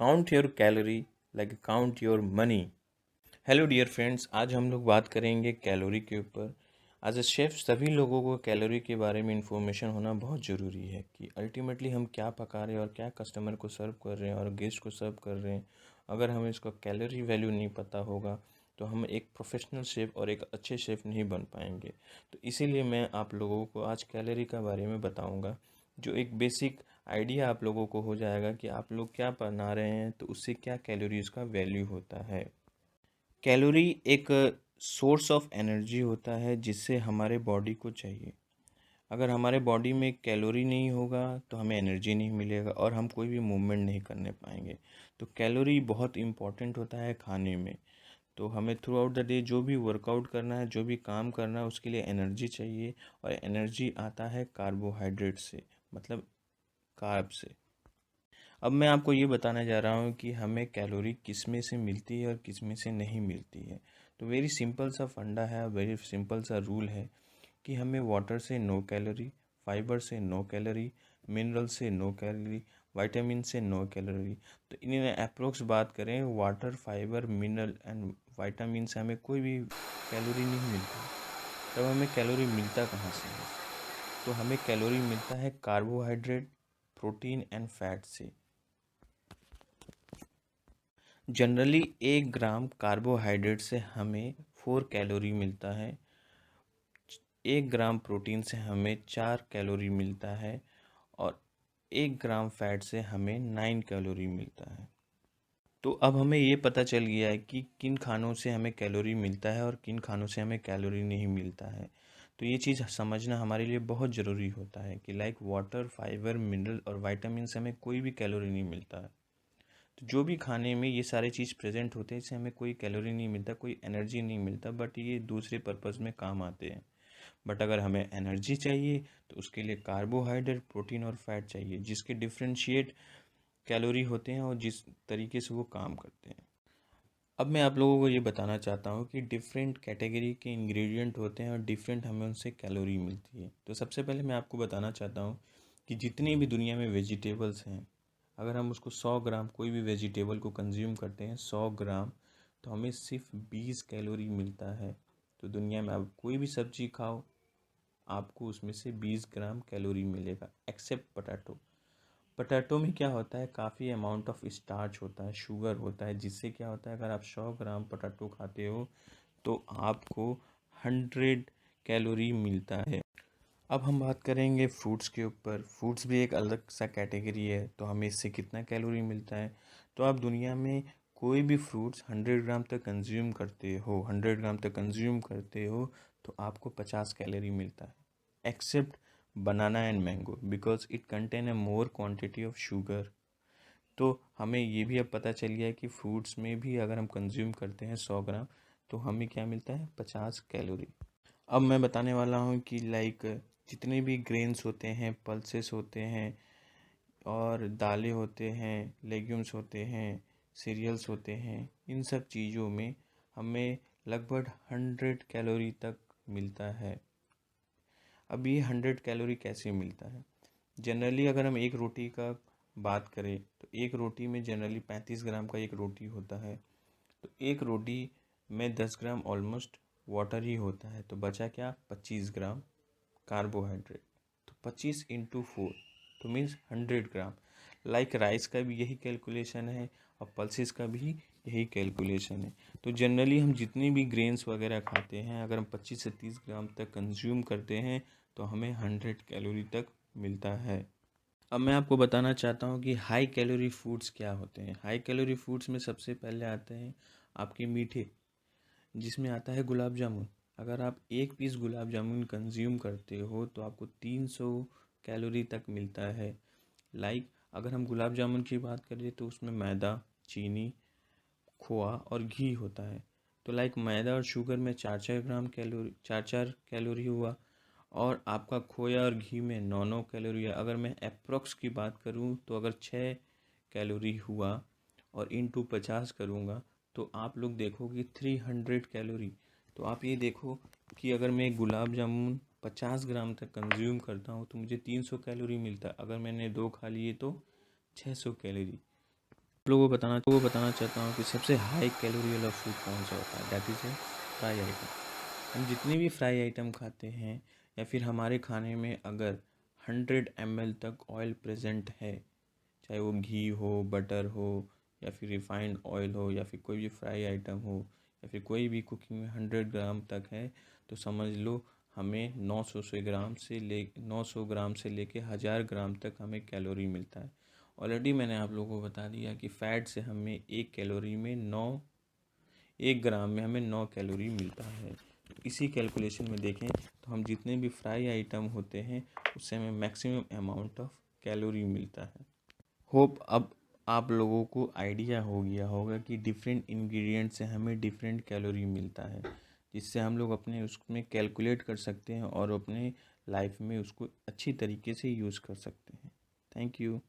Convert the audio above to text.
Count your calorie like count your money. Hello dear friends, आज हम लोग बात करेंगे कैलोरी के ऊपर। एज अ शेफ़ सभी लोगों को कैलोरी के बारे में इंफॉर्मेशन होना बहुत ज़रूरी है कि अल्टीमेटली हम क्या पका रहे हैं और क्या कस्टमर को सर्व कर रहे हैं और गेस्ट को सर्व कर रहे हैं। अगर हमें इसका कैलोरी वैल्यू नहीं पता होगा तो हम एक प्रोफेशनल शेफ़ और एक अच्छे शेफ़ नहीं बन पाएंगे। तो इसीलिए मैं आप लोगों को आज कैलोरी का बारे में बताऊंगा, जो एक बेसिक आइडिया आप लोगों को हो जाएगा कि आप लोग क्या बना रहे हैं तो उससे क्या कैलोरीज का वैल्यू होता है। कैलोरी एक सोर्स ऑफ एनर्जी होता है जिससे हमारे बॉडी को चाहिए। अगर हमारे बॉडी में कैलोरी नहीं होगा तो हमें एनर्जी नहीं मिलेगा और हम कोई भी मूवमेंट नहीं करने पाएंगे। तो कैलोरी बहुत इम्पॉर्टेंट होता है खाने में। तो हमें थ्रू आउट द डे जो भी वर्कआउट करना है, जो भी काम करना है, उसके लिए एनर्जी चाहिए। और एनर्जी आता है कार्बोहाइड्रेट से, मतलब कार्ब से। अब मैं आपको ये बताने जा रहा हूँ कि हमें कैलोरी किस में से मिलती है और किस में से नहीं मिलती है। तो वेरी सिंपल सा फंडा है, वेरी सिंपल सा रूल है कि हमें वाटर से नो कैलोरी, फाइबर से नो कैलोरी, मिनरल से नो कैलोरी, विटामिन से नो कैलोरी। तो इन्हें अप्रोक्स बात करें, water, fibre, mineral and vitamin से हमें कोई भी कैलोरी नहीं मिलता। तब हमें कैलोरी मिलता कहाँ से है? तो हमें कैलोरी मिलता है कार्बोहाइड्रेट, प्रोटीन एंड फैट से। जनरली 1 ग्राम कार्बोहाइड्रेट से हमें 4 कैलोरी मिलता है। 1 ग्राम प्रोटीन से हमें 4 कैलोरी मिलता है और 1 ग्राम फैट से हमें 9 कैलोरी मिलता है। तो अब हमें ये पता चल गया है कि किन खानों से हमें कैलोरी मिलता है और किन खानों से हमें कैलोरी नहीं मिलता है। तो ये चीज़ समझना हमारे लिए बहुत ज़रूरी होता है कि लाइक वाटर, फाइबर, मिनरल और विटामिन से हमें कोई भी कैलोरी नहीं मिलता है। तो जो भी खाने में ये सारे चीज़ प्रेजेंट होते हैं, इससे हमें कोई कैलोरी नहीं मिलता, कोई एनर्जी नहीं मिलता, बट ये दूसरे पर्पज़ में काम आते हैं। बट अगर हमें एनर्जी चाहिए तो उसके लिए कार्बोहाइड्रेट, प्रोटीन और फैट चाहिए, जिसके डिफ्रेंशिएट कैलोरी होते हैं और जिस तरीके से वो काम करते हैं। अब मैं आप लोगों को ये बताना चाहता हूँ कि डिफरेंट कैटेगरी के इंग्रेडिएंट होते हैं और डिफरेंट हमें उनसे कैलोरी मिलती है। तो सबसे पहले मैं आपको बताना चाहता हूँ कि जितनी भी दुनिया में वेजिटेबल्स हैं, अगर हम उसको 100 ग्राम कोई भी वेजिटेबल को कंज्यूम करते हैं 100 ग्राम, तो हमें सिर्फ 20 कैलोरी मिलता है। तो दुनिया में आप कोई भी सब्जी खाओ, आपको उसमें से 20 ग्राम कैलोरी मिलेगा, एक्सेप्ट पोटैटो। पोटैटो में क्या होता है, काफ़ी अमाउंट ऑफ स्टार्च होता है, शुगर होता है, जिससे क्या होता है, अगर आप 100 ग्राम पोटैटो खाते हो तो आपको 100 कैलोरी मिलता है। अब हम बात करेंगे फ्रूट्स के ऊपर। फ्रूट्स भी एक अलग सा कैटेगरी है, तो हमें इससे कितना कैलोरी मिलता है। तो आप दुनिया में कोई भी फ्रूट्स 100 ग्राम तक कंज्यूम करते हो, 100 ग्राम तक कंज्यूम करते हो तो आपको 50 कैलोरी मिलता है, except banana and mango, because it contain a more quantity of sugar. तो हमें ये भी अब पता चल गया है कि फ्रूट्स में भी अगर हम कंज्यूम करते हैं 100 ग्राम तो हमें क्या मिलता है, 50 कैलोरी। अब मैं बताने वाला हूँ कि लाइक जितने भी ग्रेन्स होते हैं, पल्सेस होते हैं और दालें होते हैं, लेग्यूम्स होते हैं, सीरियल्स होते हैं, इन सब चीज़ों में हमें लगभग 100 कैलोरी तक मिलता है। अब ये 100 कैलोरी कैसे मिलता है? जनरली अगर हम एक रोटी का बात करें तो एक रोटी में जनरली 35 ग्राम का एक रोटी होता है। तो एक रोटी में 10 ग्राम ऑलमोस्ट वाटर ही होता है, तो बचा क्या, 25 ग्राम कार्बोहाइड्रेट। तो 25 × 4 तो मीन्स 100 ग्राम। लाइक राइस का भी यही कैलकुलेशन है और पल्सेस का भी यही कैलकुलेशन है। तो जनरली हम जितनी भी ग्रेन्स वगैरह खाते हैं, अगर हम 25 से 30 ग्राम तक कंज्यूम करते हैं तो हमें 100 कैलोरी तक मिलता है। अब मैं आपको बताना चाहता हूँ कि हाई कैलोरी फूड्स क्या होते हैं। हाई कैलोरी फूड्स में सबसे पहले आते हैं आपके मीठे, जिसमें आता है गुलाब जामुन। अगर आप एक पीस गुलाब जामुन कंज्यूम करते हो तो आपको 300 कैलोरी तक मिलता है। लाइक अगर हम गुलाब जामुन की बात करें तो उसमें मैदा, चीनी, खोआ और घी होता है। तो लाइक मैदा और शुगर में 4-4 ग्राम कैलोरी, 4-4 कैलोरी हुआ, और आपका खोया और घी में 9-9 कैलोरी है। अगर मैं अप्रोक्स की बात करूं तो अगर 6 कैलोरी हुआ और इंटू 50 करूंगा तो आप लोग देखोगे 300 कैलोरी। तो आप ये देखो कि अगर मैं गुलाब जामुन 50 ग्राम तक कंज्यूम करता हूँ तो मुझे 300 कैलोरी मिलता है। अगर मैंने 2 खा लिए तो 600 कैलोरी। बताना चाहता हूँ कि सबसे हाई कैलोरी वाला फूड कौन सा होता है, दैट इज़ है फ्राई आइटम। हम जितने भी फ्राई आइटम खाते हैं या फिर हमारे खाने में अगर 100 ml तक ऑयल प्रेजेंट है, चाहे वो घी हो, बटर हो, या फिर रिफाइंड ऑयल हो, या फिर कोई भी फ्राई आइटम हो, या फिर कोई भी कुकिंग में 100 ग्राम तक है, तो समझ लो हमें 900 ग्राम से लेके 1000 ग्राम तक हमें कैलोरी मिलता है। ऑलरेडी मैंने आप लोगों को बता दिया कि फ़ैट से हमें 1 ग्राम में हमें 9 कैलोरी मिलता है। तो इसी कैलकुलेशन में देखें तो हम जितने भी फ्राई आइटम होते हैं उससे हमें मैक्सिमम अमाउंट ऑफ कैलोरी मिलता है। होप अब आप लोगों को आइडिया हो गया होगा कि डिफरेंट इंग्रेडिएंट से हमें डिफरेंट कैलोरी मिलता है, जिससे हम लोग अपने उसमें कैलकुलेट कर सकते हैं और अपने लाइफ में उसको अच्छी तरीके से यूज़ कर सकते हैं। Thank you.